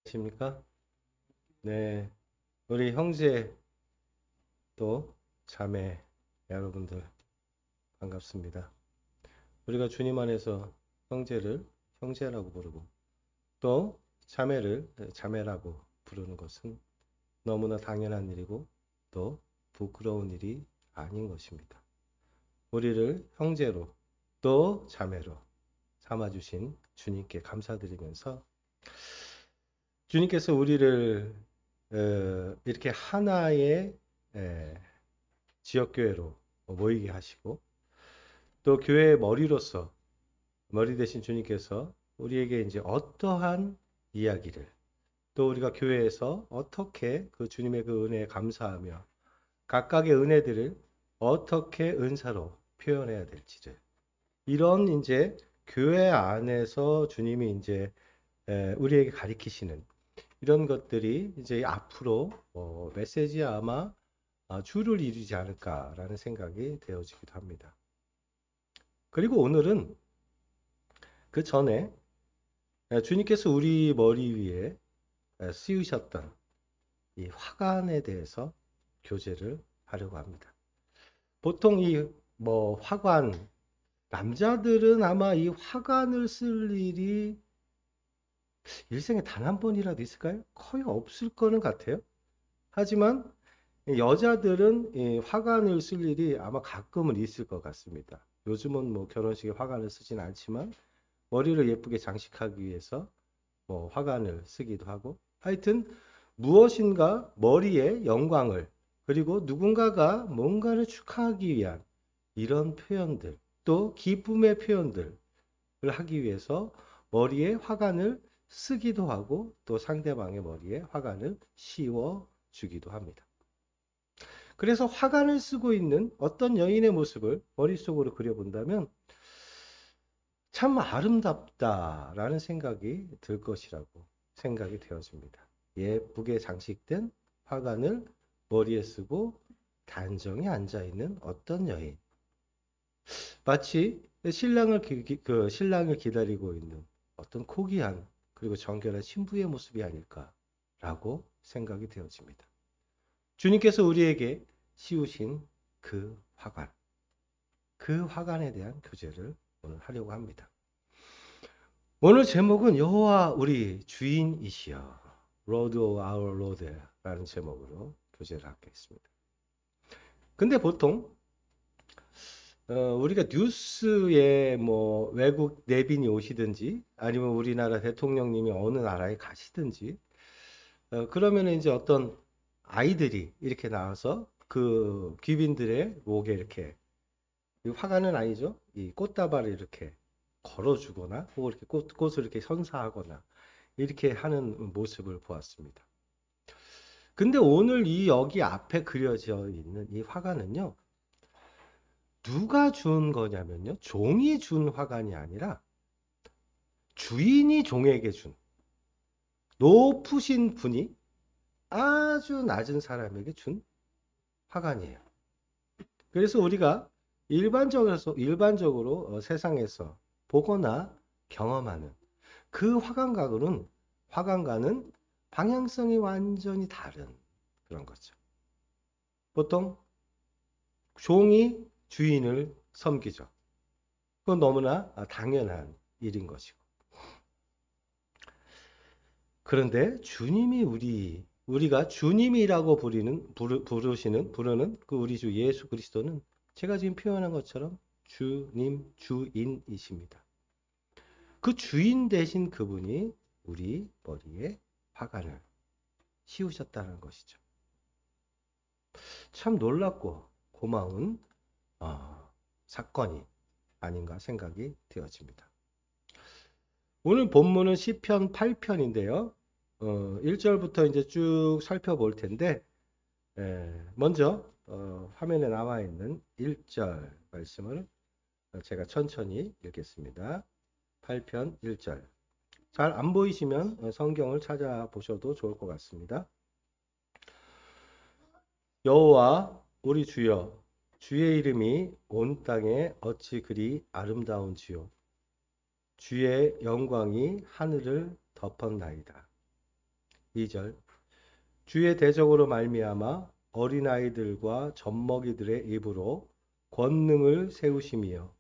십니까? 네, 우리 형제 또 자매 여러분들 반갑습니다. 우리가 주님 안에서 형제를 형제라고 부르고 또 자매를 자매라고 부르는 것은 너무나 당연한 일이고 또 부끄러운 일이 아닌 것입니다. 우리를 형제로 또 자매로 삼아주신 주님께 감사드리면서 주님께서 우리를 이렇게 하나의 지역교회로 모이게 하시고 또 교회의 머리로서 머리 대신 주님께서 우리에게 이제 어떠한 이야기를 또 우리가 교회에서 어떻게 그 주님의 그 은혜에 감사하며 각각의 은혜들을 어떻게 은사로 표현해야 될지를 이런 이제 교회 안에서 주님이 이제 우리에게 가리키시는 이런 것들이 이제 앞으로 메시지에 아마 주를 이루지 않을까라는 생각이 되어지기도 합니다. 그리고 오늘은 그 전에 주님께서 우리 머리 위에 씌우셨던 이 화관에 대해서 교제를 하려고 합니다. 보통 이 뭐 화관, 남자들은 아마 이 화관을 쓸 일이 일생에 단 한 번이라도 있을까요? 거의 없을 거는 같아요. 하지만 여자들은 이 화관을 쓸 일이 아마 가끔은 있을 것 같습니다. 요즘은 뭐 결혼식에 화관을 쓰진 않지만 머리를 예쁘게 장식하기 위해서 뭐 화관을 쓰기도 하고 하여튼 무엇인가 머리에 영광을 그리고 누군가가 뭔가를 축하하기 위한 이런 표현들 또 기쁨의 표현들을 하기 위해서 머리에 화관을 쓰기도 하고 또 상대방의 머리에 화관을 씌워 주기도 합니다. 그래서 화관을 쓰고 있는 어떤 여인의 모습을 머릿속으로 그려본다면 참 아름답다라는 생각이 들 것이라고 생각이 되어집니다. 예쁘게 장식된 화관을 머리에 쓰고 단정히 앉아있는 어떤 여인. 마치 신랑을 기다리고 있는 어떤 고귀한 그리고 정결한 신부의 모습이 아닐까라고 생각이 되어집니다. 주님께서 우리에게 씌우신 그 화관, 그 화관에 대한 교제를 오늘 하려고 합니다. 오늘 제목은 여호와 우리 주인이시여 Lord of our Lord라는 제목으로 교제를 하겠습니다. 근데 보통 우리가 뉴스에 뭐 외국 내빈이 오시든지 아니면 우리나라 대통령님이 어느 나라에 가시든지 그러면 이제 어떤 아이들이 이렇게 나와서 그 귀빈들의 목에 이렇게 화관은 아니죠. 이 꽃다발을 이렇게 걸어주거나 혹은 이렇게 꽃을 이렇게 선사하거나 이렇게 하는 모습을 보았습니다. 근데 오늘 이 여기 앞에 그려져 있는 이 화관은요. 누가 준 거냐면요. 종이 준 화관이 아니라 주인이 종에게 준 높으신 분이 아주 낮은 사람에게 준 화관이에요. 그래서 우리가 일반적으로 세상에서 보거나 경험하는 그 화관과는 방향성이 완전히 다른 그런 거죠. 보통 종이 주인을 섬기죠. 그건 너무나 당연한 일인 것이고. 그런데 주님이 우리가 주님이라고 부르는 그 우리 주 예수 그리스도는 제가 지금 표현한 것처럼 주님, 주인이십니다. 그 주인 되신 그분이 우리 머리에 화관을 씌우셨다는 것이죠. 참 놀랍고 고마운 사건이 아닌가 생각이 되어집니다. 오늘 본문은 시편 8편인데요. 1절부터 이제 쭉 살펴볼 텐데 먼저 화면에 나와 있는 1절 말씀을 제가 천천히 읽겠습니다. 8편 1절. 잘 안 보이시면 성경을 찾아보셔도 좋을 것 같습니다. 여호와 우리 주여 주의 이름이 온 땅에 어찌 그리 아름다운지요 주의 영광이 하늘을 덮었나이다. 2절. 주의 대적으로 말미암아 어린아이들과 젖먹이들의 입으로 권능을 세우심이요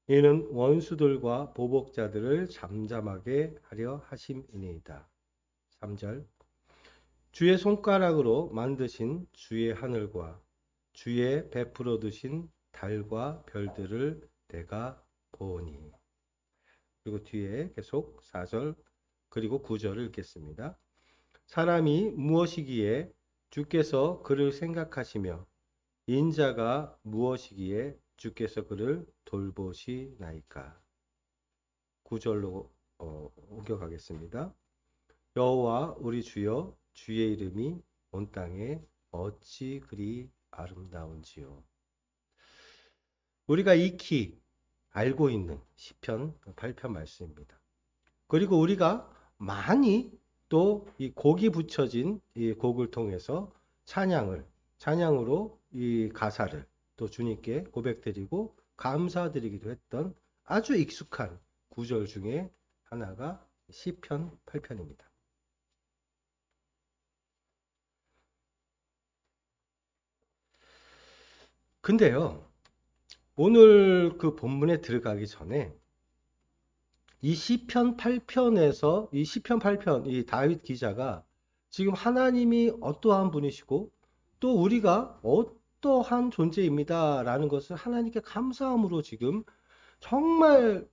이는 원수들과 보복자들을 잠잠하게 하려 하심이니이다. 3절. 주의 손가락으로 만드신 주의 하늘과 주의 베풀어 두신 달과 별들을 내가 보니. 그리고 뒤에 계속 4절 그리고 9절을 읽겠습니다. 사람이 무엇이기에 주께서 그를 생각하시며 인자가 무엇이기에 주께서 그를 돌보시나이까. 9절로 옮겨가겠습니다. 여호와 우리 주여 주의 이름이 온 땅에 어찌 그리 아름다운지요. 우리가 익히 알고 있는 시편 8편 말씀입니다. 그리고 우리가 많이 또 이 곡이 붙여진 이 곡을 통해서 찬양으로 이 가사를 또 주님께 고백드리고 감사드리기도 했던 아주 익숙한 구절 중에 하나가 시편 8편입니다. 근데요, 오늘 그 본문에 들어가기 전에 이 시편 8편에서 이 시편 8편 이 다윗 기자가 지금 하나님이 어떠한 분이시고 또 우리가 어떠한 존재입니다라는 것을 하나님께 감사함으로 지금 정말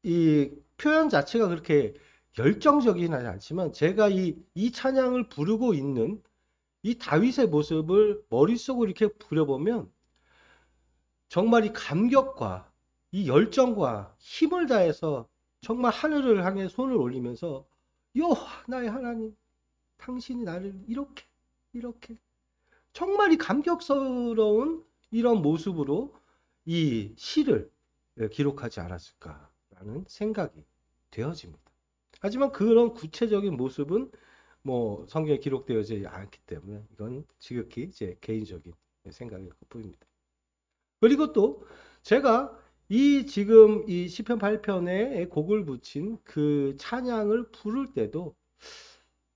이 표현 자체가 그렇게 열정적이진 않지만 제가 이 찬양을 부르고 있는 이 다윗의 모습을 머릿속으로 이렇게 부려보면 정말 이 감격과 이 열정과 힘을 다해서 정말 하늘을 향해 손을 올리면서 여호와 나의 하나님 당신이 나를 이렇게 정말 이 감격스러운 이런 모습으로 이 시를 기록하지 않았을까라는 생각이 되어집니다. 하지만 그런 구체적인 모습은 뭐 성경에 기록되어지지 않기 때문에 이건 지극히 제 개인적인 생각일 뿐입니다. 그리고 또 제가 지금 이 시편 8편에 곡을 붙인 그 찬양을 부를 때도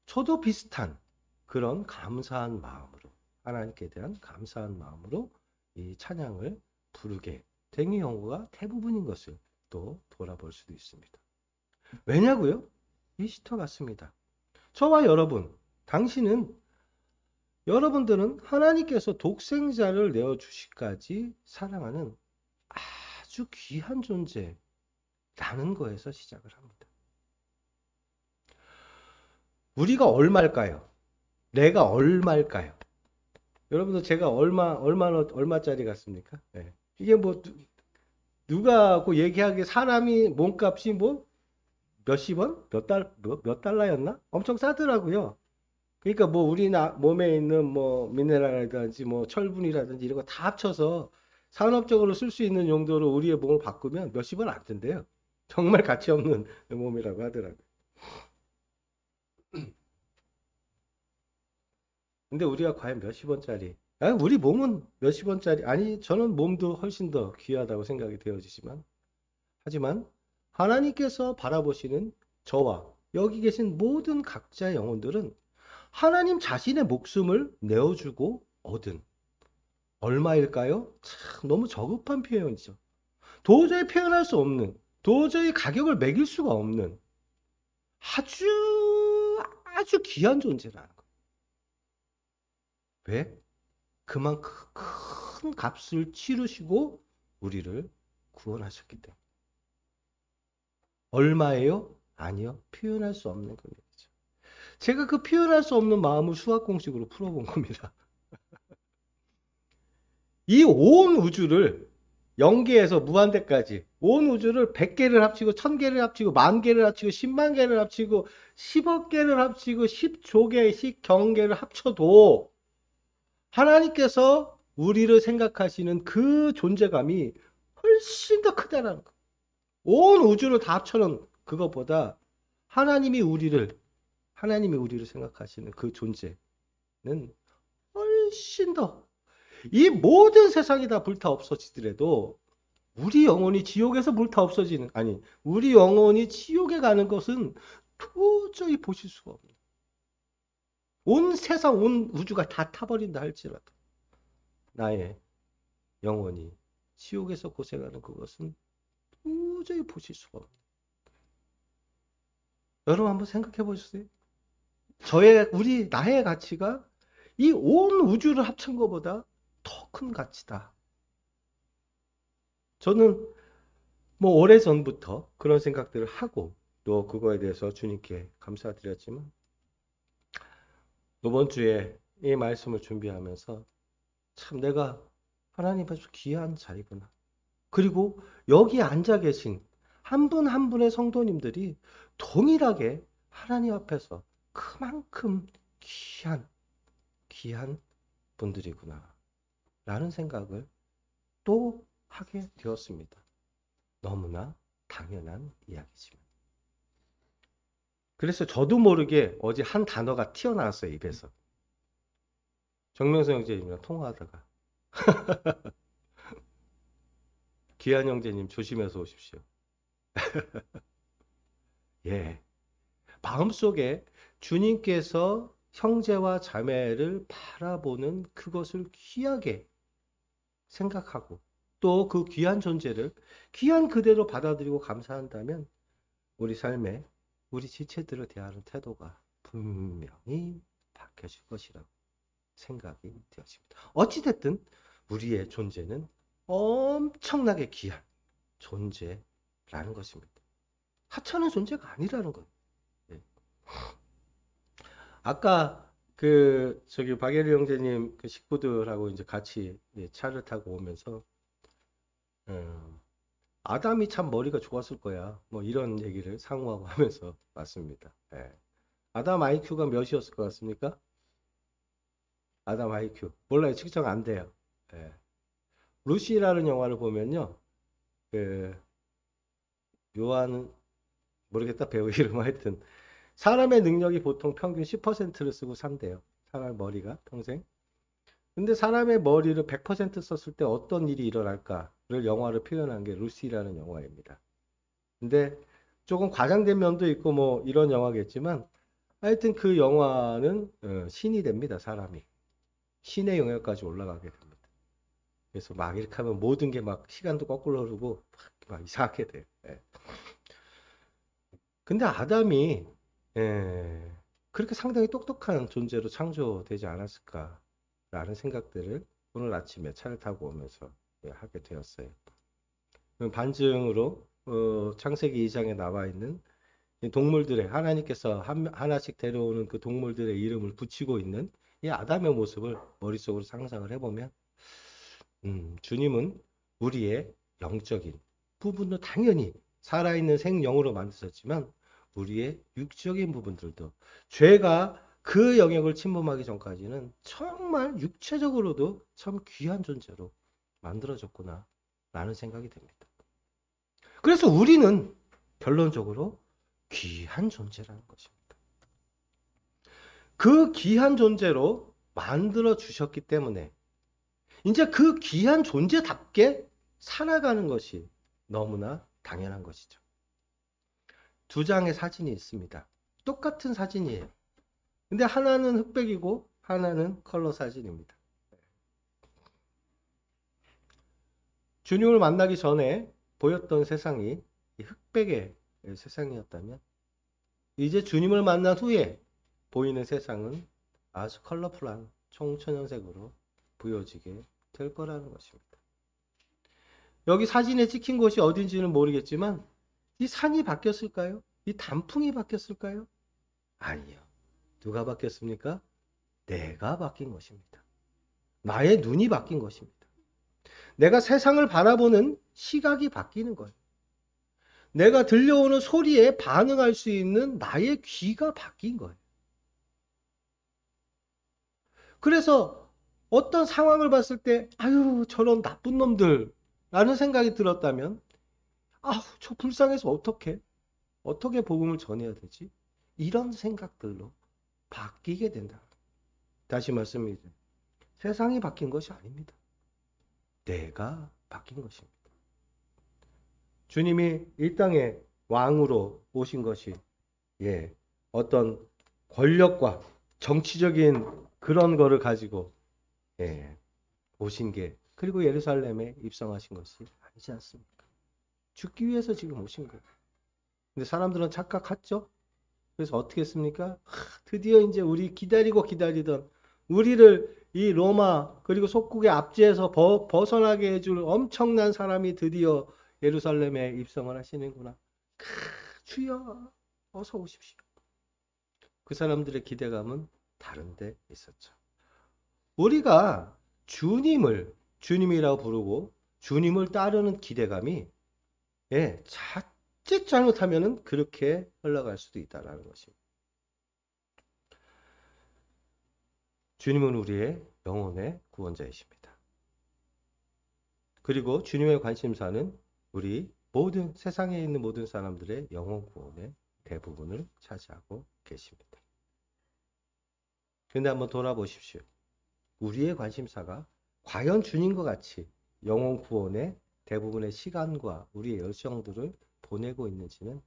저도 비슷한 그런 감사한 마음으로 하나님께 대한 감사한 마음으로 이 찬양을 부르게 된 경우가 대부분인 것을 또 돌아볼 수도 있습니다. 왜냐고요? 이 시터 같습니다. 저와 여러분들은 하나님께서 독생자를 내어주시기까지 사랑하는 아주 귀한 존재라는 거에서 시작을 합니다. 우리가 얼마일까요? 내가 얼마일까요? 여러분들 제가 얼마짜리 같습니까? 네. 이게 뭐 누가 그 얘기하기에 사람이 몸값이 뭐 몇십 원? 몇 달러였나? 엄청 싸더라고요. 그러니까 뭐 우리 몸에 있는 뭐 미네랄이라든지 뭐 철분이라든지 이런 거 다 합쳐서 산업적으로 쓸 수 있는 용도로 우리의 몸을 바꾸면 몇십 원 안 든대요. 정말 가치 없는 몸이라고 하더라고요. 근데 우리가 과연 몇십 원짜리? 우리 몸은 몇십 원짜리? 아니, 저는 몸도 훨씬 더 귀하다고 생각이 되어지지만, 하지만 하나님께서 바라보시는 저와 여기 계신 모든 각자의 영혼들은 하나님 자신의 목숨을 내어주고 얻은 얼마일까요? 참 너무 저급한 표현이죠. 도저히 표현할 수 없는, 도저히 가격을 매길 수가 없는 아주 귀한 존재라는 거예요. 왜? 그만큼 큰 값을 치르시고 우리를 구원하셨기 때문에. 얼마예요? 아니요. 표현할 수 없는 금액이죠. 제가 그 표현할 수 없는 마음을 수학 공식으로 풀어본 겁니다. 이 온 우주를 0개에서 무한대까지 온 우주를 100개를 합치고 1000개를 합치고 10,000개를 합치고 10만 개를 합치고 10억 개를 합치고 10조 개씩 경계를 합쳐도 하나님께서 우리를 생각하시는 그 존재감이 훨씬 더 크다라는 거. 온 우주를 다 합쳐놓은 그것보다 하나님이 우리를 생각하시는 그 존재는 훨씬 더 이 모든 세상이 다 불타 없어지더라도 우리 영혼이 지옥에서 불타 없어지는 우리 영혼이 지옥에 가는 것은 도저히 보실 수가 없는, 온 세상 온 우주가 다 타버린다 할지라도 나의 영혼이 지옥에서 고생하는 그것은 도저히 보실 수가 없는. 여러분 한번 생각해 보셨어요? 나의 가치가 이 온 우주를 합친 것보다 더 큰 가치다. 저는 뭐 오래전부터 그런 생각들을 하고 또 그거에 대해서 주님께 감사드렸지만, 이번 주에 이 말씀을 준비하면서 참 내가 하나님 앞에서 귀한 자리구나. 그리고 여기 앉아 계신 한 분 한 분의 성도님들이 동일하게 하나님 앞에서 그만큼 귀한 분들이구나 라는 생각을 또 하게 되었습니다. 너무나 당연한 이야기지만. 그래서 저도 모르게 어제 한 단어가 튀어나왔어요, 입에서. 정명수 형제님이랑 통화하다가 귀한 형제님 조심해서 오십시오. 예, 마음속에 주님께서 형제와 자매를 바라보는 그것을 귀하게 생각하고 또 그 귀한 존재를 귀한 그대로 받아들이고 감사한다면 우리 삶에 우리 지체들을 대하는 태도가 분명히 바뀌어질 것이라고 생각이 되었습니다. 어찌됐든 우리의 존재는 엄청나게 귀한 존재라는 것입니다. 하찮은 존재가 아니라는 거예요. 예. 아까 박예리 형제님 그 식구들하고 이제 같이 차를 타고 오면서 아담이 참 머리가 좋았을 거야. 뭐 이런 얘기를 상호하고 하면서 왔습니다. 예. 아담 IQ가 몇이었을 것 같습니까? 아담 IQ. 몰라요. 측정 안 돼요. 예. 루시라는 영화를 보면요. 그 요한 모르겠다 배우 이름 하여튼 사람의 능력이 보통 평균 10%를 쓰고 산대요. 사람 머리가 평생. 근데 사람의 머리를 100% 썼을 때 어떤 일이 일어날까를 영화를 표현한 게 루시라는 영화입니다. 근데 조금 과장된 면도 있고 뭐 이런 영화겠지만 하여튼 그 영화는 신이 됩니다. 사람이. 신의 영역까지 올라가게 됩니다. 그래서 막 이렇게 하면 모든 게 막 시간도 거꾸로 흐르고 막 이상하게 돼요. 예. 근데 아담이 그렇게 상당히 똑똑한 존재로 창조되지 않았을까라는 생각들을 오늘 아침에 차를 타고 오면서 하게 되었어요. 반증으로 창세기 2장에 나와 있는 동물들의 하나님께서 하나씩 데려오는 그 동물들의 이름을 붙이고 있는 이 아담의 모습을 머릿속으로 상상을 해보면 주님은 우리의 영적인 부분도 당연히 살아있는 생영으로 만드셨지만 우리의 육적인 부분들도 죄가 그 영역을 침범하기 전까지는 정말 육체적으로도 참 귀한 존재로 만들어졌구나 라는 생각이 듭니다. 그래서 우리는 결론적으로 귀한 존재라는 것입니다. 그 귀한 존재로 만들어 주셨기 때문에 이제 그 귀한 존재답게 살아가는 것이 너무나 당연한 것이죠. 두 장의 사진이 있습니다. 똑같은 사진이에요. 근데 하나는 흑백이고 하나는 컬러 사진입니다. 주님을 만나기 전에 보였던 세상이 흑백의 세상이었다면 이제 주님을 만난 후에 보이는 세상은 아주 컬러풀한 청천연색으로 보여지게 될 거라는 것입니다. 여기 사진에 찍힌 곳이 어딘지는 모르겠지만 이 산이 바뀌었을까요? 이 단풍이 바뀌었을까요? 아니요. 누가 바뀌었습니까? 내가 바뀐 것입니다. 나의 눈이 바뀐 것입니다. 내가 세상을 바라보는 시각이 바뀌는 거예요. 내가 들려오는 소리에 반응할 수 있는 나의 귀가 바뀐 거예요. 그래서 어떤 상황을 봤을 때 아유 저런 나쁜 놈들 라는 생각이 들었다면 아우 저 불쌍해서 어떻게 복음을 전해야 되지? 이런 생각들로 바뀌게 된다. 다시 말씀드립니다. 세상이 바뀐 것이 아닙니다. 내가 바뀐 것입니다. 주님이 이 땅에 왕으로 오신 것이 예, 어떤 권력과 정치적인 그런 거를 가지고 예, 오신 게 그리고 예루살렘에 입성하신 것이 아니지 않습니까? 죽기 위해서 지금 오신 거예요. 근데 사람들은 착각했죠? 그래서 어떻게 했습니까? 드디어 이제 우리 기다리고 기다리던 우리를 이 로마 그리고 속국의 압제에서 벗어나게 해줄 엄청난 사람이 드디어 예루살렘에 입성을 하시는구나. 주여 어서 오십시오. 그 사람들의 기대감은 다른 데 있었죠. 우리가 주님을 주님이라고 부르고 주님을 따르는 기대감이 예, 자칫 잘못하면은 그렇게 흘러갈 수도 있다라는 것입니다. 주님은 우리의 영혼의 구원자이십니다. 그리고 주님의 관심사는 우리 모든 세상에 있는 모든 사람들의 영혼 구원의 대부분을 차지하고 계십니다. 근데 한번 돌아보십시오. 우리의 관심사가 과연 주님과 같이 영혼 구원의 대부분의 시간과 우리의 열정들을 보내고 있는지는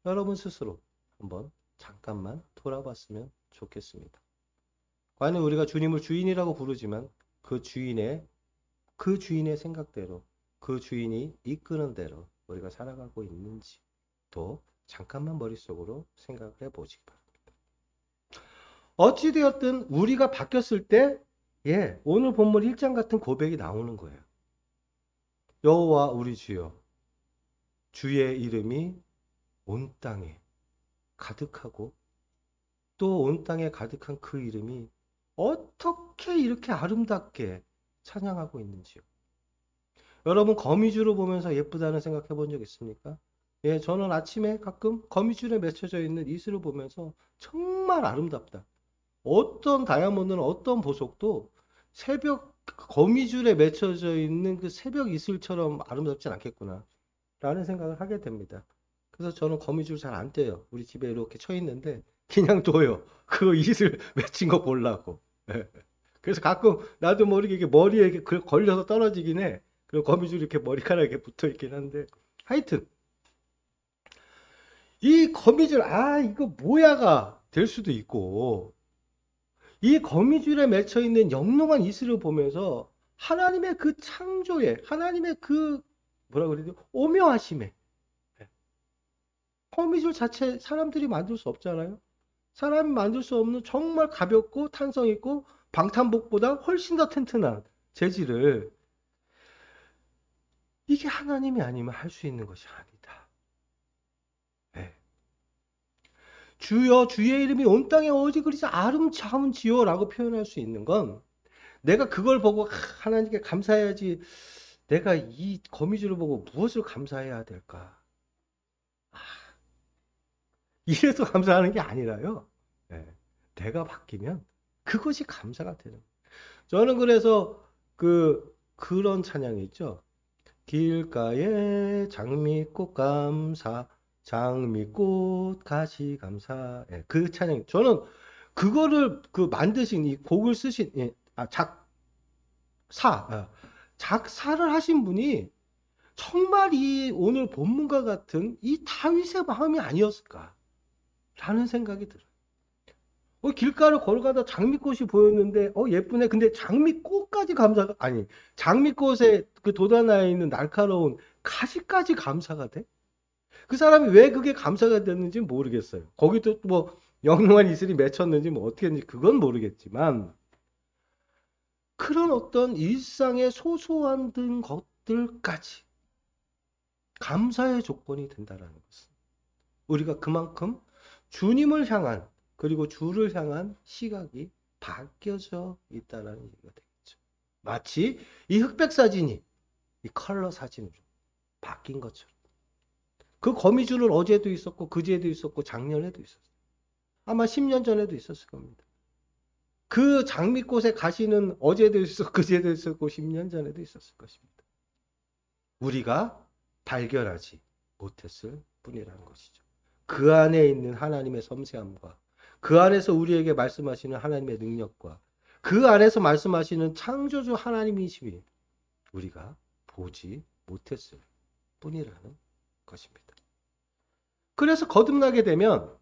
여러분 스스로 한번 잠깐만 돌아봤으면 좋겠습니다. 과연 우리가 주님을 주인이라고 부르지만 그 주인의 생각대로 그 주인이 이끄는 대로 우리가 살아가고 있는지도 잠깐만 머릿속으로 생각을 해보시기 바랍니다. 어찌되었든 우리가 바뀌었을 때 오늘 본문 1장 같은 고백이 나오는 거예요. 여호와 우리 주여 주의 이름이 온 땅에 가득하고 또 온 땅에 가득한 그 이름이 어떻게 이렇게 아름답게 찬양하고 있는지요. 여러분 거미줄을 보면서 예쁘다는 생각해 본 적 있습니까? 저는 아침에 가끔 거미줄에 맺혀져 있는 이슬을 보면서 정말 아름답다. 어떤 다이아몬드는 어떤 보석도 새벽 거미줄에 맺혀져 있는 그 새벽 이슬처럼 아름답진 않겠구나 라는 생각을 하게 됩니다. 그래서 저는 거미줄 잘 안 떼요. 우리 집에 이렇게 쳐 있는데 그냥 둬요. 그 이슬 맺힌 거 보려고. 그래서 가끔 나도 모르게 이게 머리에 이렇게 걸려서 떨어지긴 해. 그리고 거미줄이 이렇게 머리카락에 붙어 있긴 한데 하여튼 이 거미줄 이거 뭐야가 될 수도 있고 이 거미줄에 맺혀 있는 영롱한 이슬을 보면서 하나님의 그 창조에 하나님의 그 뭐라 그러죠? 오묘하심에 거미줄 자체 사람들이 만들 수 없잖아요. 사람이 만들 수 없는 정말 가볍고 탄성 있고 방탄복보다 훨씬 더 튼튼한 재질을 이게 하나님이 아니면 할 수 있는 것이 아니다. 네. 주여 주의 이름이 온 땅에 어디 그리서 아름다운지요 라고 표현할 수 있는 건 내가 그걸 보고 하나님께 감사해야지 내가 이 거미줄을 보고 무엇을 감사해야 될까? 이래서 감사하는 게 아니라요. 네. 내가 바뀌면 그것이 감사가 되는 거예요. 저는 그래서 그런 찬양이 있죠. 길가에 장미꽃 감사 장미꽃 가시 감사 그 찬양 저는 그거를 만드신 이 곡을 쓰신 작사를 하신 분이 정말 이 오늘 본문과 같은 이 다윗의 마음이 아니었을까 라는 생각이 들어요. 길가를 걸어가다 장미꽃이 보였는데 예쁘네. 근데 장미꽃까지 감사가 아니 장미꽃에 그 돋아나 있는 날카로운 가시까지 감사가 돼? 그 사람이 왜 그게 감사가 됐는지 모르겠어요. 거기도 뭐 영롱한 이슬이 맺혔는지 뭐 어떻게 했는지 그건 모르겠지만 그런 어떤 일상의 소소한 등 것들까지 감사의 조건이 된다라는 것은 우리가 그만큼 주님을 향한 그리고 주를 향한 시각이 바뀌어져 있다는 얘기가 되겠죠. 마치 이 흑백 사진이 이 컬러 사진으로 바뀐 것처럼. 그 거미줄은 어제도 있었고 그제도 있었고 작년에도 있었어요. 아마 10년 전에도 있었을 겁니다. 그 장미꽃의 가시는 어제도 있었고 그제도 있었고 10년 전에도 있었을 것입니다. 우리가 발견하지 못했을 뿐이라는 것이죠. 그 안에 있는 하나님의 섬세함과 그 안에서 우리에게 말씀하시는 하나님의 능력과 그 안에서 말씀하시는 창조주 하나님이심이 우리가 보지 못했을 뿐이라는 것입니다. 그래서 거듭나게 되면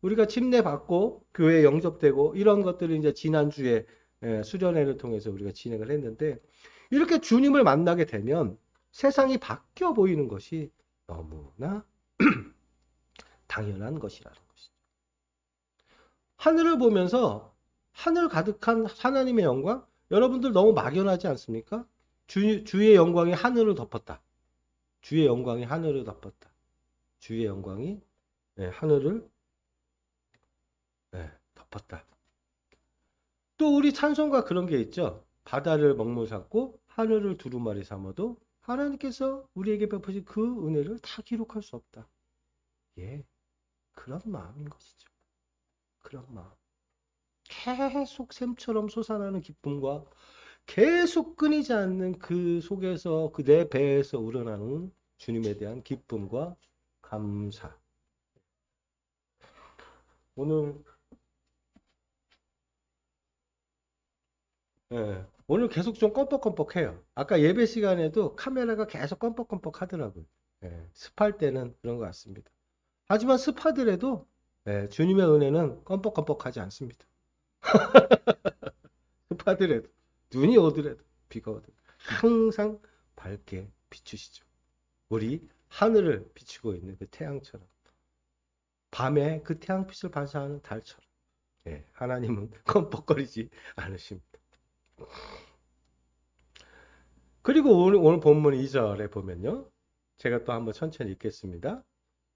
우리가 침례받고 교회에 영접되고 이런 것들을 이제 지난주에 수련회를 통해서 우리가 진행을 했는데, 이렇게 주님을 만나게 되면 세상이 바뀌어 보이는 것이 너무나 당연한 것이라는 것이죠. 하늘을 보면서 하늘 가득한 하나님의 영광, 여러분들 너무 막연하지 않습니까? 주의 영광이 하늘을 덮었다. 주의 영광이 하늘을 덮었다. 주의 영광이 하늘을 덮었다. 또 우리 찬송가 그런 게 있죠. 바다를 먹물 삼고 하늘을 두루마리 삼아도 하나님께서 우리에게 베푸신 그 은혜를 다 기록할 수 없다. 예, 그런 마음인 것이죠. 그런 마음. 계속 샘처럼 솟아나는 기쁨과 계속 끊이지 않는 그 속에서, 그 내 배에서 우러나는 주님에 대한 기쁨과 감사. 오늘 계속 좀 껌뻑껌뻑해요. 아까 예배 시간에도 카메라가 계속 껌뻑껌뻑 하더라고요. 습할 때는 그런 것 같습니다. 하지만 습하더라도 주님의 은혜는 껌뻑껌뻑하지 않습니다. 습하더라도, 눈이 오더라도, 비가 오더라도 항상 밝게 비추시죠. 우리 하늘을 비추고 있는 그 태양처럼, 밤에 그 태양빛을 반사하는 달처럼 하나님은 껌뻑거리지 않으십니다. 그리고 오늘 본문 2절에 보면요, 제가 또 한번 천천히 읽겠습니다.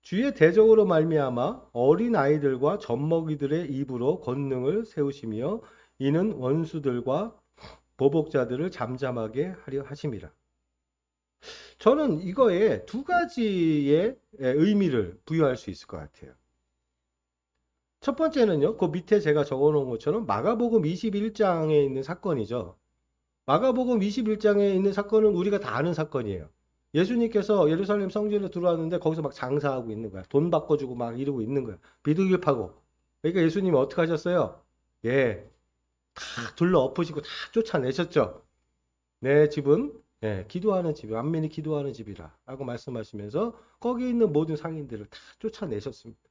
주의 대적으로 말미암아 어린 아이들과 젖먹이들의 입으로 권능을 세우시며 이는 원수들과 보복자들을 잠잠하게 하려 하심이라. 저는 이거에 두 가지의 의미를 부여할 수 있을 것 같아요. 첫 번째는요, 그 밑에 제가 적어놓은 것처럼 마가복음 21장에 있는 사건이죠. 마가복음 21장에 있는 사건은 우리가 다 아는 사건이에요. 예수님께서 예루살렘 성전에 들어왔는데 거기서 막 장사하고 있는 거야. 돈 바꿔주고 막 이러고 있는 거야. 비둘기 파고. 그러니까 예수님이 어떻게 하셨어요? 다 둘러 엎으시고 다 쫓아내셨죠. 내 집은 기도하는 집이, 만민이 기도하는 집이라 라고 말씀하시면서 거기 있는 모든 상인들을 다 쫓아내셨습니다.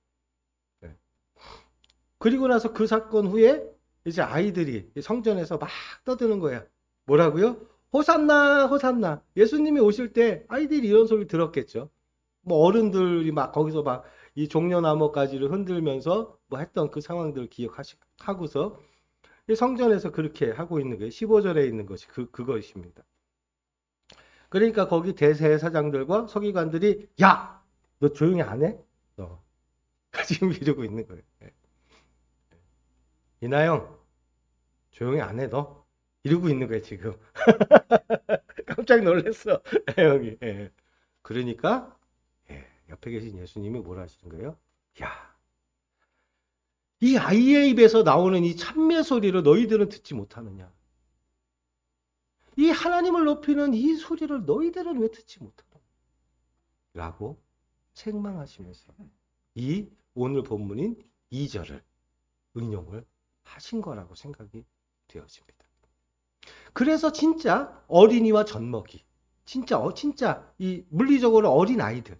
그리고 나서 그 사건 후에 이제 아이들이 성전에서 막 떠드는 거야. 뭐라고요? 호산나, 호산나. 예수님이 오실 때 아이들이 이런 소리 들었겠죠. 뭐 어른들이 막 거기서 막 이 종려나무가지를 흔들면서 뭐 했던 그 상황들을 기억하고서 성전에서 그렇게 하고 있는 거예요. 15절에 있는 것이 그것입니다. 그러니까 거기 대제사장들과 서기관들이 야! 너 조용히 안 해? 너. 지금 이러고 있는 거예요. 이나영, 조용히 안 해, 너. 이러고 있는 거예요, 지금. 깜짝 놀랐어, 형이. 그러니까 옆에 계신 예수님이 뭐라 하시는 거예요? 야, 이 아이의 입에서 나오는 이 찬미의 소리를 너희들은 듣지 못하느냐? 이 하나님을 높이는 이 소리를 너희들은 왜 듣지 못하느냐? 라고 책망하시면서 이 오늘 본문인 2절을 인용을 하신 거라고 생각이 되어집니다. 그래서 진짜 어린이와 젖먹이, 진짜 이 물리적으로 어린 아이들,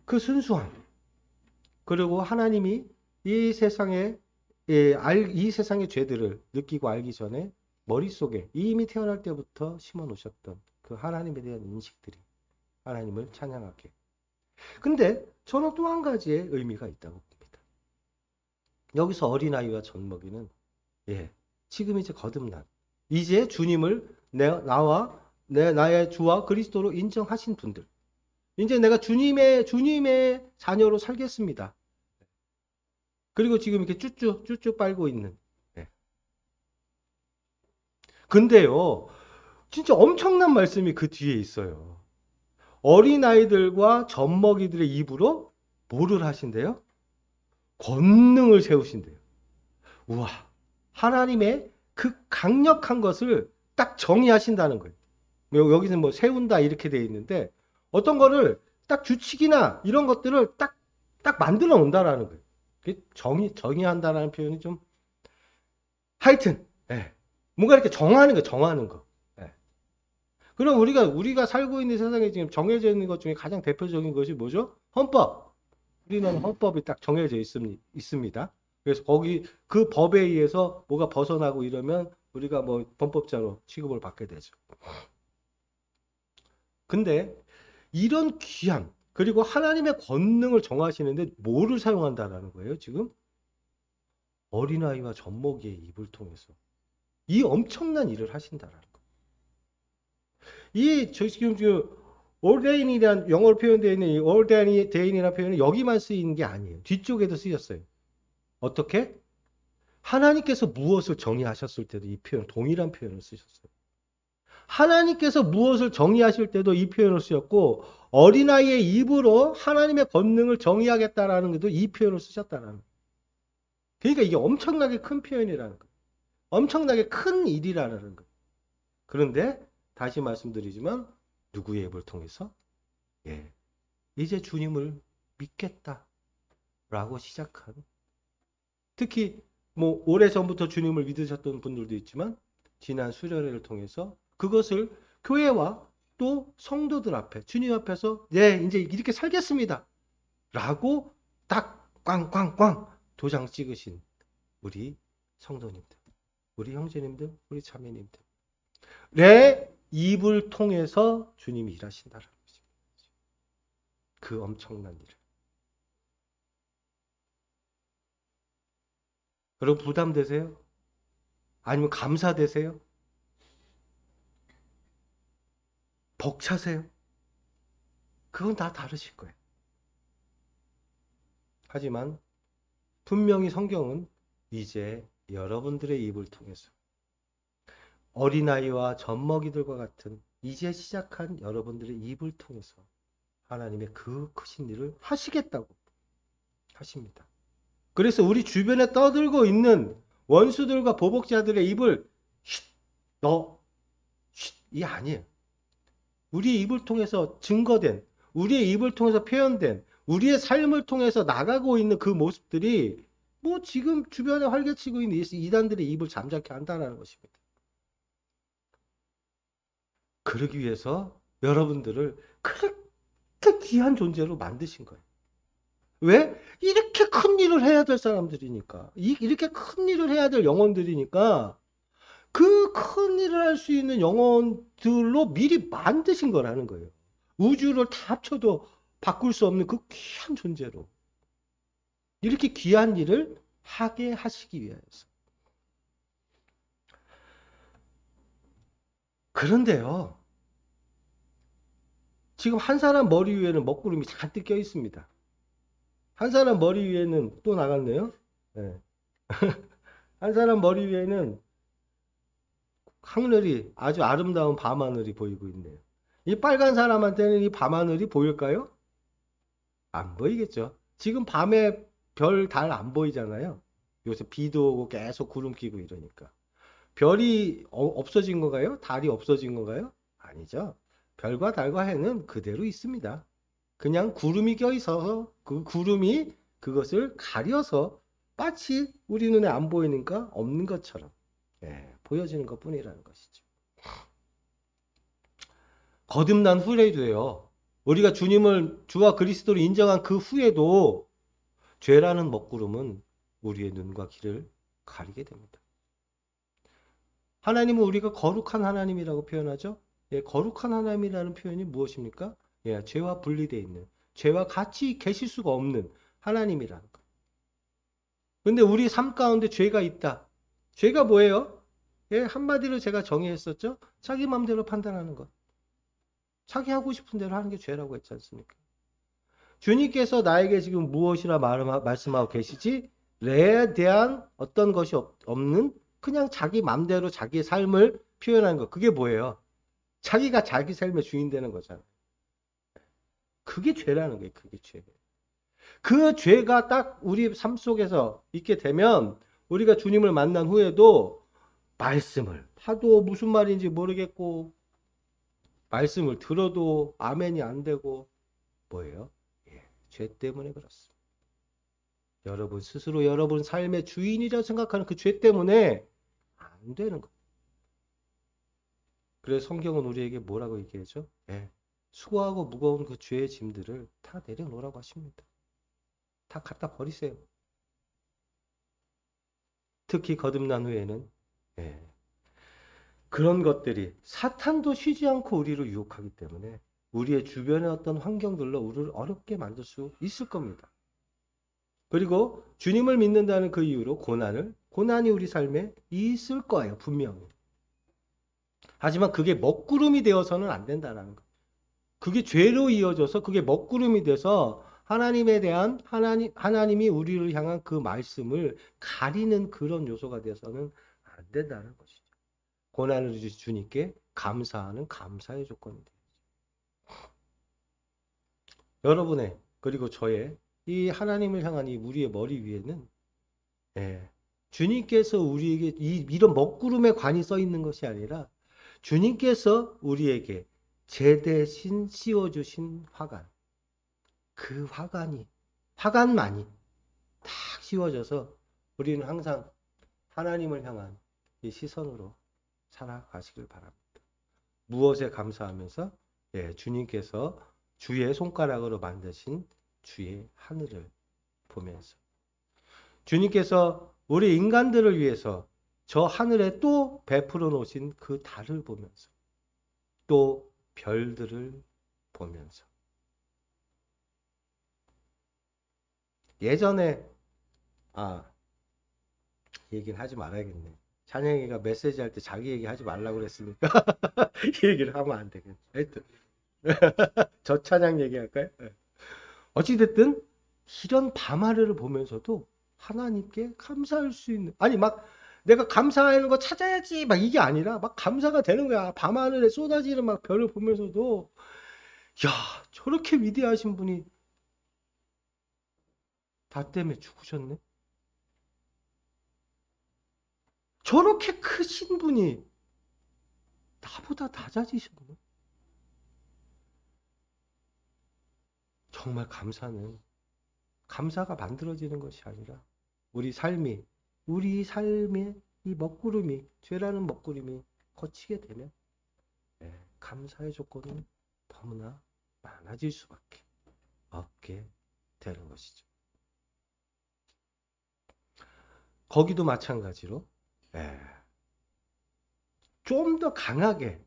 그 순수함, 그리고 하나님이 이 세상의 죄들을 느끼고 알기 전에 머릿속에 이미 태어날 때부터 심어 놓으셨던 그 하나님에 대한 인식들이 하나님을 찬양하게. 근데 저는 또 한 가지의 의미가 있다고 봅니다. 여기서 어린아이와 젖먹이는 지금 이제 거듭난, 이제 주님을 나의 주와 그리스도로 인정하신 분들, 이제 내가 주님의 자녀로 살겠습니다. 그리고 지금 이렇게 쭈쭈 빨고 있는. 근데요, 진짜 엄청난 말씀이 그 뒤에 있어요. 어린아이들과 젖먹이들의 입으로 뭐를 하신대요? 권능을 세우신대요. 우와, 하나님의 그 강력한 것을 딱 정의하신다는 거예요. 여기는 뭐 세운다 이렇게 돼 있는데 어떤 거를 딱 규칙이나 이런 것들을 딱 만들어 놓는다라는 거예요. 정의한다라는 표현이 좀 하여튼 뭔가 이렇게 정하는 거. 그럼 우리가 살고 있는 세상에 지금 정해져 있는 것 중에 가장 대표적인 것이 뭐죠? 헌법. 우리는 헌법이 딱 정해져 있습니다. 그래서 거기 그 법에 의해서 뭐가 벗어나고 이러면 우리가 뭐 범법자로 취급을 받게 되죠. 근데 이런 귀한 그리고 하나님의 권능을 정하시는데 뭐를 사용한다라는 거예요, 지금? 어린아이와 젖먹이의 입을 통해서 이 엄청난 일을 하신다라는 거예요. 이 지금 ordain이란 영어로 표현되어 있는 이 ordain이라는 표현은 여기만 쓰이는 게 아니에요. 뒤쪽에도 쓰였어요. 어떻게? 하나님께서 무엇을 정의하셨을 때도 이 표현, 동일한 표현을 쓰셨어요. 하나님께서 무엇을 정의하실 때도 이 표현을 쓰셨고, 어린아이의 입으로 하나님의 권능을 정의하겠다라는 것도 이 표현을 쓰셨다는 거예요. 그러니까 이게 엄청나게 큰 표현이라는 거예요. 엄청나게 큰 일이라는 거예요. 그런데 다시 말씀드리지만 누구의 입을 통해서? 예, 이제 주님을 믿겠다라고 시작한, 특히 뭐 오래전부터 주님을 믿으셨던 분들도 있지만 지난 수련회를 통해서 그것을 교회와 또 성도들 앞에 주님 앞에서 네 이제 이렇게 살겠습니다 라고 딱 꽝꽝꽝 도장 찍으신 우리 성도님들, 우리 형제님들, 우리 자매님들 내 입을 통해서 주님이 일하신다는 것입니다. 그 엄청난 일을. 여러분 부담되세요? 아니면 감사되세요? 벅차세요? 그건 다 다르실 거예요. 하지만 분명히 성경은 이제 여러분들의 입을 통해서 어린아이와 젖먹이들과 같은 이제 시작한 여러분들의 입을 통해서 하나님의 그 크신 일을 하시겠다고 하십니다. 그래서 우리 주변에 떠들고 있는 원수들과 보복자들의 입을 이 아니에요. 우리의 입을 통해서 증거된, 우리의 입을 통해서 표현된, 우리의 삶을 통해서 나가고 있는 그 모습들이 뭐 지금 주변에 활개치고 있는 이단들의 입을 잠자게 한다는 것입니다. 그러기 위해서 여러분들을 그렇게 귀한 존재로 만드신 거예요. 왜? 이렇게 큰 일을 해야 될 사람들이니까. 이렇게 큰 일을 해야 될 영혼들이니까 그 큰 일을 할 수 있는 영혼들로 미리 만드신 거라는 거예요. 우주를 다 합쳐도 바꿀 수 없는 그 귀한 존재로. 이렇게 귀한 일을 하게 하시기 위해서. 그런데요. 지금 한 사람 머리 위에는 먹구름이 잔뜩 껴 있습니다. 한 사람 머리 위에는 또 나갔네요. 네. 한 사람 머리 위에는 하늘이 아주 아름다운 밤하늘이 보이고 있네요. 이 빨간 사람한테는 이 밤하늘이 보일까요? 안 보이겠죠. 지금 밤에 별, 달 안 보이잖아요. 요새 비도 오고 계속 구름 끼고 이러니까. 별이 없어진 건가요? 달이 없어진 건가요? 아니죠. 별과 달과 해는 그대로 있습니다. 그냥 구름이 껴 있어서 그 구름이 그것을 가려서 마치 우리 눈에 안 보이니까 없는 것처럼 보여지는 것 뿐이라는 것이죠. 거듭난 후에도요. 우리가 주님을 주와 그리스도를 인정한 그 후에도 죄라는 먹구름은 우리의 눈과 귀를 가리게 됩니다. 하나님은 우리가 거룩한 하나님이라고 표현하죠. 거룩한 하나님이라는 표현이 무엇입니까? 죄와 분리되어 있는, 죄와 같이 계실 수가 없는 하나님이라는 것. 근데 우리 삶 가운데 죄가 있다. 죄가 뭐예요? 한마디로 제가 정의했었죠. 자기 마음대로 판단하는 것. 자기 하고 싶은 대로 하는 게 죄라고 했지 않습니까? 주님께서 나에게 지금 무엇이라 말씀하고 계시지? 내에 대한 어떤 것이 없는 그냥 자기 맘대로 자기의 삶을 표현하는 것. 그게 뭐예요? 자기가 자기 삶의 주인 되는 거잖아요. 그게 죄라는 거예요. 그게 죄. 그 죄가 딱 우리 삶 속에서 있게 되면 우리가 주님을 만난 후에도 말씀을 하도 무슨 말인지 모르겠고 말씀을 들어도 아멘이 안 되고 뭐예요? 죄 때문에 그렇습니다. 여러분 스스로 여러분 삶의 주인이라고 생각하는 그 죄 때문에 안 되는 거예요. 그래서 성경은 우리에게 뭐라고 얘기하죠? 수고하고 무거운 그 죄의 짐들을 다 내려놓으라고 하십니다. 다 갖다 버리세요. 특히 거듭난 후에는. 예. 그런 것들이 사탄도 쉬지 않고 우리를 유혹하기 때문에 우리의 주변의 어떤 환경들로 우리를 어렵게 만들 수 있을 겁니다. 그리고 주님을 믿는다는 그 이유로 고난이 우리 삶에 있을 거예요. 분명히. 하지만 그게 먹구름이 되어서는 안 된다는 거. 그게 죄로 이어져서 그게 먹구름이 돼서 하나님에 대한 하나님이 우리를 향한 그 말씀을 가리는 그런 요소가 돼서는 안 된다는 것이죠. 고난을 주신 주님께 감사하는 감사의 조건이 돼요. 여러분의 그리고 저의 이 하나님을 향한 이 우리의 머리 위에는 주님께서 우리에게 이런 먹구름에 관이 써 있는 것이 아니라 주님께서 우리에게 제 대신 씌워주신 화관, 그 화관만이 딱 씌워져서 우리는 항상 하나님을 향한 이 시선으로 살아가시길 바랍니다. 무엇에 감사하면서 주님께서 주의 손가락으로 만드신 주의 하늘을 보면서 주님께서 우리 인간들을 위해서 저 하늘에 또 베풀어 놓으신 그 달을 보면서 또 별들을 보면서 예전에 얘기를 하지 말아야겠네. 찬영이가 메시지 할 때 자기 얘기 하지 말라고 그랬으니까 이 얘기를 하면 안 되겠네. 하여튼 저 찬양 얘기할까요? 어찌됐든 이런 밤하늘을 보면서도 하나님께 감사할 수 있는, 아니 막 내가 감사하는 거 찾아야지 막 이게 아니라 막 감사가 되는 거야. 밤하늘에 쏟아지는 막 별을 보면서도 야, 저렇게 위대하신 분이 나 때문에 죽으셨네. 저렇게 크신 분이 나보다 낮아지셨네. 정말 감사가 만들어지는 것이 아니라 우리 삶의 이 먹구름이, 죄라는 먹구름이 거치게 되면 감사의 조건은 너무나 많아질 수밖에 없게 되는 것이죠. 거기도 마찬가지로 좀 더 강하게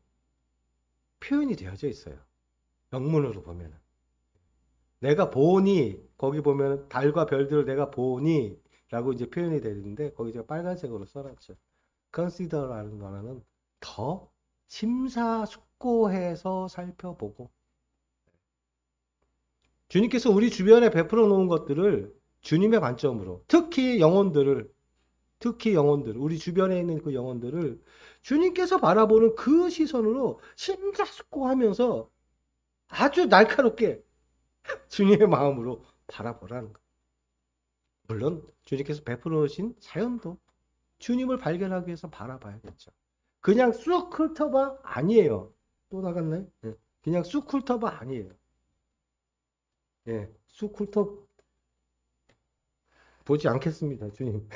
표현이 되어져 있어요. 영문으로 보면 내가 보니, 거기 보면 달과 별들을 내가 보니 라고 이제 표현이 되는데 거기 제가 빨간색으로 써놨죠. consider라는 거는 더 심사숙고해서 살펴보고, 주님께서 우리 주변에 베풀어 놓은 것들을 주님의 관점으로, 특히 영혼들을, 우리 주변에 있는 그 영혼들을 주님께서 바라보는 그 시선으로 심사숙고하면서 아주 날카롭게 주님의 마음으로 바라보라는 거. 물론 주님께서 베풀어 놓으신 자연도 주님을 발견하기 위해서 바라봐야겠죠. 그냥 쑥 훑어봐 아니에요. 또 나갔나요? 그냥 쑥 훑어봐 아니에요. 쑥 훑어 보지 않겠습니다, 주님.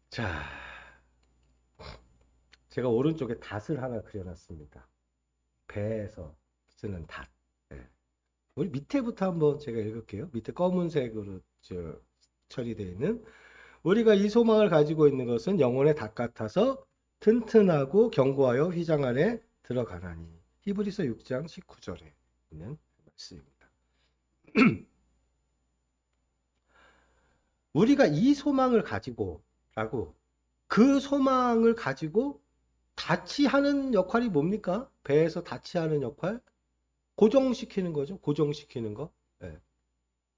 자, 제가 오른쪽에 닷을 하나 그려놨습니다. 배에서 쓰는 닷. 우리 밑에부터 한번 제가 읽을게요. 밑에 검은색으로 처리되어 있는, 우리가 이 소망을 가지고 있는 것은 영혼의 닷 같아서 튼튼하고 견고하여 휘장 안에 들어가나니. 히브리서 6장 19절에 있는 말씀입니다. 우리가 이 소망을 가지고 그 소망을 가지고 닷이 하는 역할이 뭡니까? 배에서 닷이 하는 역할? 고정시키는 거죠. 고정시키는 거.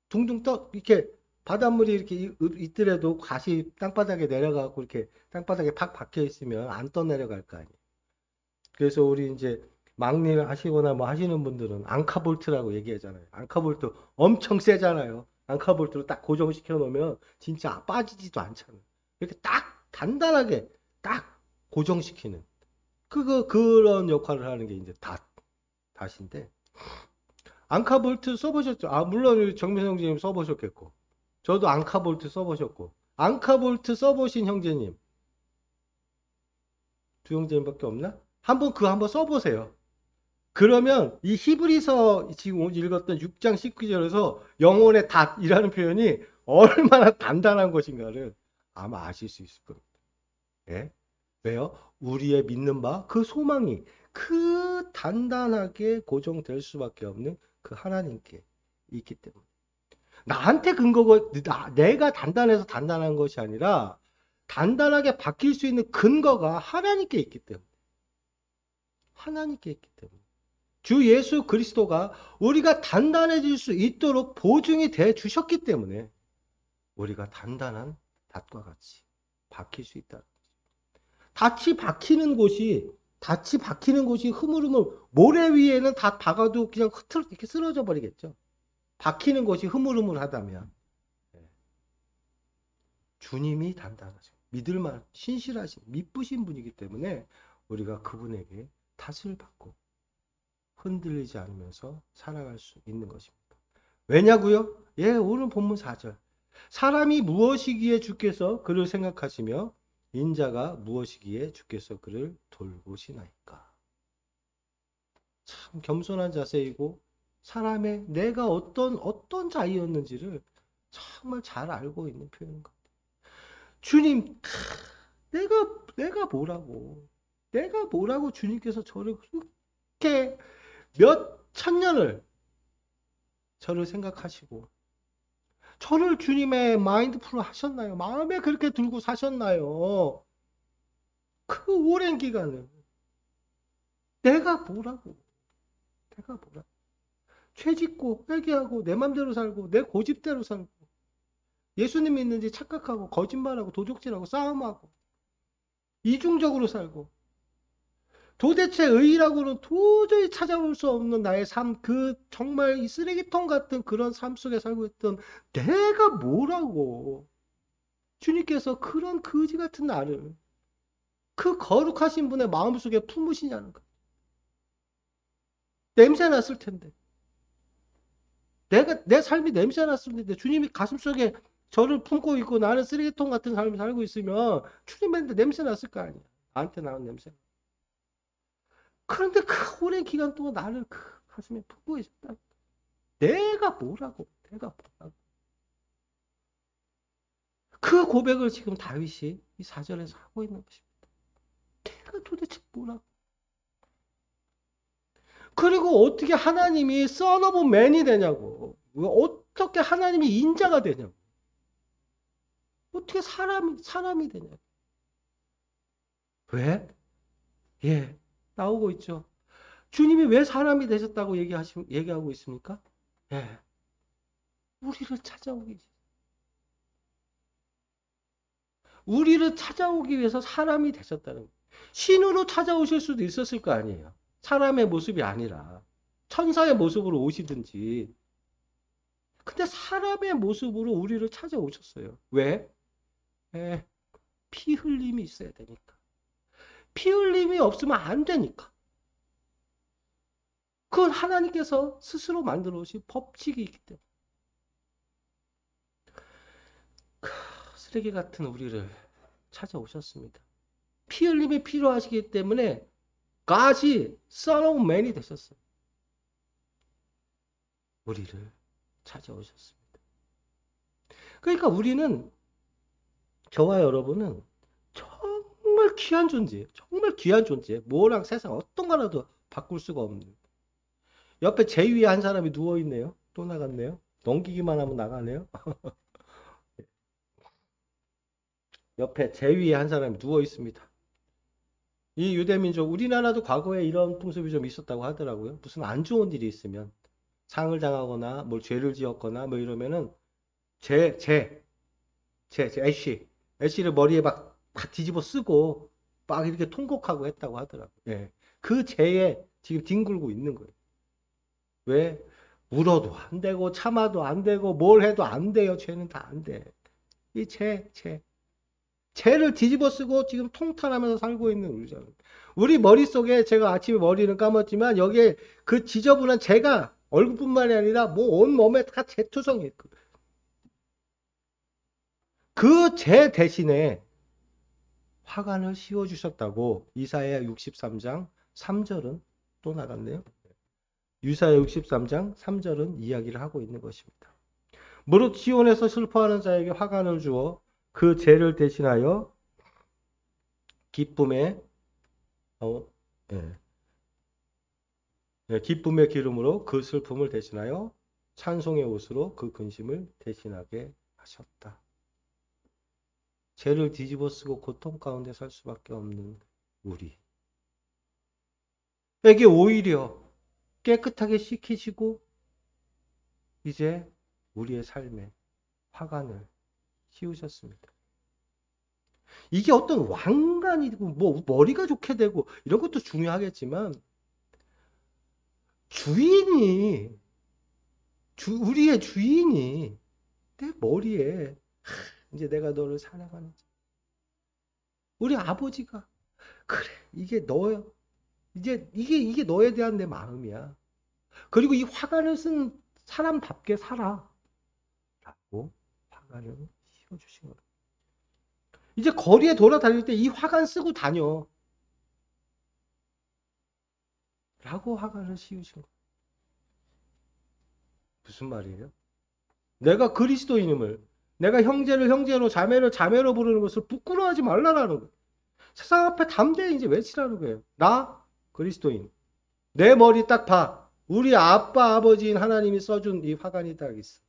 둥둥 떠 이렇게 바닷물이 이렇게 있더라도 갓이 땅바닥에 내려가고 이렇게 땅바닥에 팍 박혀 있으면 안 떠 내려갈 거 아니에요. 그래서 우리 이제 막일 하시거나 뭐 하시는 분들은 앙카볼트라고 얘기하잖아요. 앙카볼트 엄청 세잖아요. 앙카볼트로 딱 고정시켜 놓으면 진짜 빠지지도 않잖아요. 이렇게 딱 단단하게 딱 고정시키는 그런 역할을 하는 게 이제 닷인데, 앙카볼트 써보셨죠? 물론 정민성 형제님 써보셨겠고, 저도 앙카볼트 써보셨고, 앙카볼트 써보신 형제님 두 형제님밖에 없나? 한번 써보세요. 그러면 이 히브리서 지금 오늘 읽었던 6장 19절에서 영혼의 닷이라는 표현이 얼마나 단단한 것인가를 아마 아실 수 있을 겁니다. 예? 왜요? 우리의 믿는 바 그 소망이 그 단단하게 고정될 수밖에 없는 그 하나님께 있기 때문에 나한테 근거가 내가 단단해서 단단한 것이 아니라 단단하게 바뀔 수 있는 근거가 하나님께 있기 때문에 하나님께 있기 때문에 주 예수 그리스도가 우리가 단단해질 수 있도록 보증이 돼 주셨기 때문에 우리가 단단한 닷과 같이 박힐 수 있다. 닷이 박히는 곳이 흐물흐물 모래 위에는 다 박아도 그냥 이렇게 쓰러져 버리겠죠. 박히는 것이 흐물흐물하다면 주님이 단단하죠. 믿을만 신실하신 믿으신 분이기 때문에 우리가 그분에게 탓을 받고 흔들리지 않으면서 살아갈 수 있는 것입니다. 왜냐고요? 예, 오늘 본문 4절. 사람이 무엇이기에 주께서 그를 생각하시며 인자가 무엇이기에 주께서 그를 돌보시나이까. 참 겸손한 자세이고 사람의 내가 어떤 자이었는지를 정말 잘 알고 있는 표현인 것 같아요. 주님, 내가 뭐라고 주님께서 저를 그렇게 몇 천년을 저를 생각하시고 저를 주님의 마인드풀로 하셨나요? 마음에 그렇게 들고 사셨나요? 그 오랜 기간을 내가 뭐라고 죄짓고 회개하고 내 맘대로 살고 내 고집대로 살고 예수님 믿는지 착각하고 거짓말하고 도적질하고 싸움하고 이중적으로 살고 도대체 의의라고는 도저히 찾아볼 수 없는 나의 삶, 그 정말 이 쓰레기통 같은 그런 삶 속에 살고 있던 내가 뭐라고 주님께서 그런 거지 같은 나를 그 거룩하신 분의 마음속에 품으시냐는 거예요. 냄새 났을 텐데. 내 삶이 냄새 났을 텐데 주님이 가슴속에 저를 품고 있고 나는 쓰레기통 같은 삶을 살고 있으면 주님한테 냄새 났을 거 아니야. 나한테 나온 냄새. 그런데 그 오랜 기간 동안 나를 그 가슴에 품고 계셨다. 내가 뭐라고. 그 고백을 지금 다윗이 이 4절에서 하고 있는 것입니다. 내가 도대체 뭐라고. 그리고 어떻게 하나님이 Son of Man이 되냐고. 어떻게 하나님이 인자가 되냐고. 어떻게 사람이 되냐고. 왜? 예, 나오고 있죠. 주님이 왜 사람이 되셨다고 얘기하고 있습니까? 예, 우리를 찾아오기 위해서 사람이 되셨다는 거예요. 신으로 찾아오실 수도 있었을 거 아니에요. 사람의 모습이 아니라 천사의 모습으로 오시든지. 근데 사람의 모습으로 우리를 찾아오셨어요. 왜? 예, 피 흘림이 있어야 되니까. 피 흘림이 없으면 안 되니까. 그건 하나님께서 스스로 만들어 오신 법칙이 있기 때문에. 쓰레기 같은 우리를 찾아오셨습니다. 피 흘림이 필요하시기 때문에 God이 Son of Man이 되셨어요. 우리를 찾아오셨습니다. 그러니까 우리는, 저와 여러분은 정말 귀한 존재예요. 정말 귀한 존재예요. 뭐랑 세상 어떤 거라도 바꿀 수가 없는. 옆에 제 위에 한 사람이 누워있네요. 또 나갔네요. 넘기기만 하면 나가네요. 옆에 제 위에 한 사람이 누워있습니다. 이 유대민족, 우리나라도 과거에 이런 풍습이 좀 있었다고 하더라고요. 무슨 안 좋은 일이 있으면 상을 당하거나 뭘 죄를 지었거나 뭐 이러면은 애쉬를 머리에 막 뒤집어 쓰고 막 이렇게 통곡하고 했다고 하더라고요. 예. 그 죄에 지금 뒹굴고 있는 거예요. 왜? 울어도 안 되고 참아도 안 되고 뭘 해도 안 돼요. 죄는 다 안 돼. 이 죄를 뒤집어 쓰고 지금 통탄하면서 살고 있는 우리잖아요. 우리 머릿속에 제가 아침에 머리는 감았지만 여기에 그 지저분한 죄가 얼굴뿐만이 아니라 뭐 온 몸에 다 재투성이 있고 그 죄 대신에 화관을 씌워주셨다고 이사야 63장 3절은 또 나갔네요. 유사야 63장 3절은 이야기를 하고 있는 것입니다. 무릇 시온에서 슬퍼하는 자에게 화관을 주어 그 죄를 대신하여 기쁨의 기쁨의 기름으로 그 슬픔을 대신하여 찬송의 옷으로 그 근심을 대신하게 하셨다. 죄를 뒤집어 쓰고 고통 가운데 살 수밖에 없는 우리에게 오히려 깨끗하게 씻기시고 이제 우리의 삶에 화관을 씌우셨습니다. 이게 어떤 왕관이고 뭐 머리가 좋게 되고 이런 것도 중요하겠지만 우리의 주인이 내 머리에 이제 내가 너를 사랑하는 우리 아버지가 그래 이게 너야 이제 이게 너에 대한 내 마음이야. 그리고 이 화관을 쓴 사람답게 살아 라고 화관을 씌워주신 거야. 이제 거리에 돌아다닐 때 이 화관 쓰고 다녀 라고 화관을 씌우신 거야. 무슨 말이에요? 내가 그리스도인임을, 내가 형제를 형제로 자매를 자매로 부르는 것을 부끄러워하지 말라라는 거예요. 세상 앞에 담대히 이제 외치라는 거예요. 나 그리스도인. 내 머리 딱 봐. 우리 아빠 아버지인 하나님이 써준 이 화관이 딱 있어.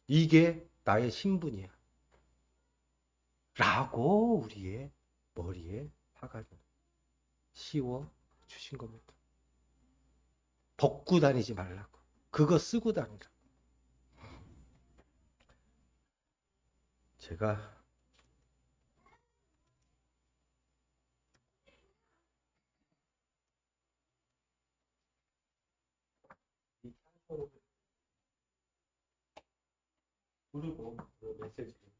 이게 나의 신분이야. 라고 우리의 머리에 화관을 씌워 주신 겁니다. 벗고 다니지 말라고. 그거 쓰고 다니라고. 제가 이 찬송을 부르고 메시지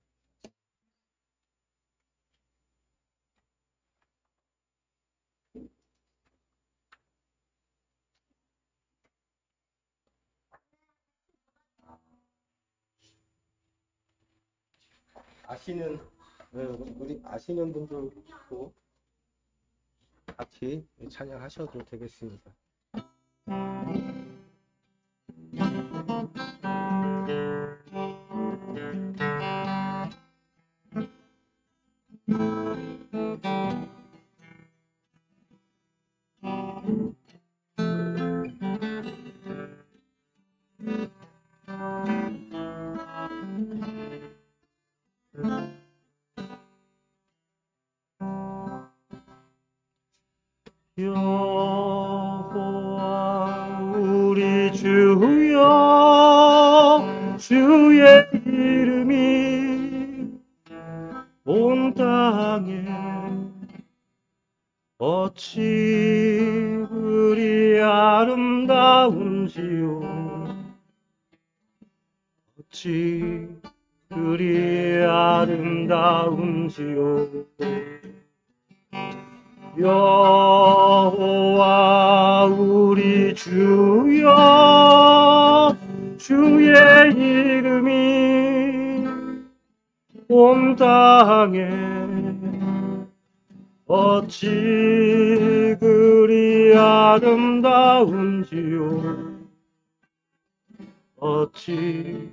우리 아시는 분들도 같이 찬양하셔도 되겠습니다. 여호와 우리 주여 주의 이름이 온 땅에 어찌 그리 아름다운지요 어찌 그리 아름다운지요 여호와 우리 주여 주의 이름이 온 땅에 어찌 그리 아름다운지요 어찌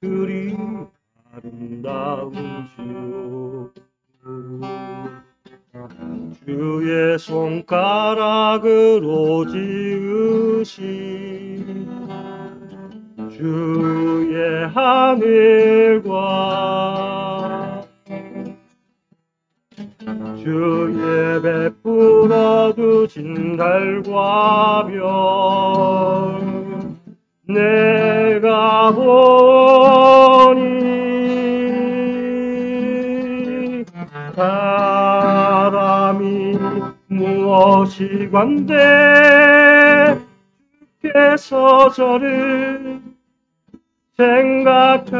그리 아름다운지요 주의 손가락으로 지으신 주의 하늘과 주의 베풀어 두신 달과 별 내가 보니 사람이 무엇이 관대 주께서 저를 생각하시며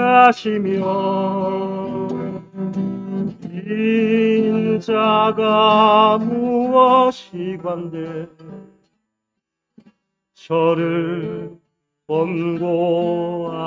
인자가 무엇이 관대 저를 권고하시나이까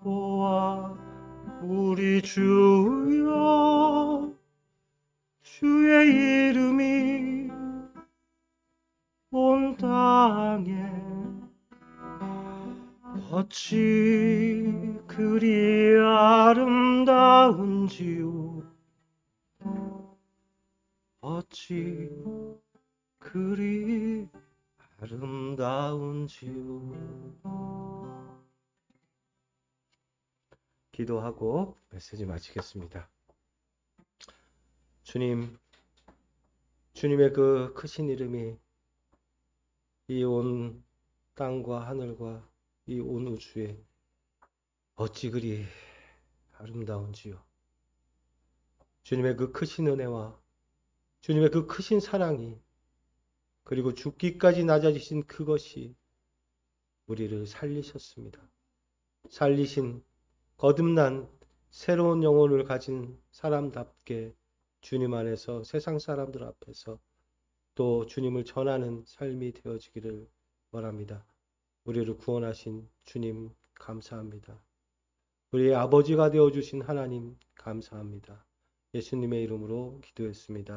여호와 우리 주여, 주의 이름이 온 땅에 어찌 그리 아름다운지요, 어찌 그리 아름다운지요. 기도하고 메시지 마치겠습니다. 주님, 주님의 그 크신 이름이 이 온 땅과 하늘과 이 온 우주에 어찌 그리 아름다운지요. 주님의 그 크신 은혜와 주님의 그 크신 사랑이, 그리고 죽기까지 낮아지신 그것이 우리를 살리셨습니다. 살리신 거듭난 새로운 영혼을 가진 사람답게 주님 안에서 세상 사람들 앞에서 또 주님을 전하는 삶이 되어지기를 원합니다. 우리를 구원하신 주님 감사합니다. 우리의 아버지가 되어주신 하나님 감사합니다. 예수님의 이름으로 기도했습니다.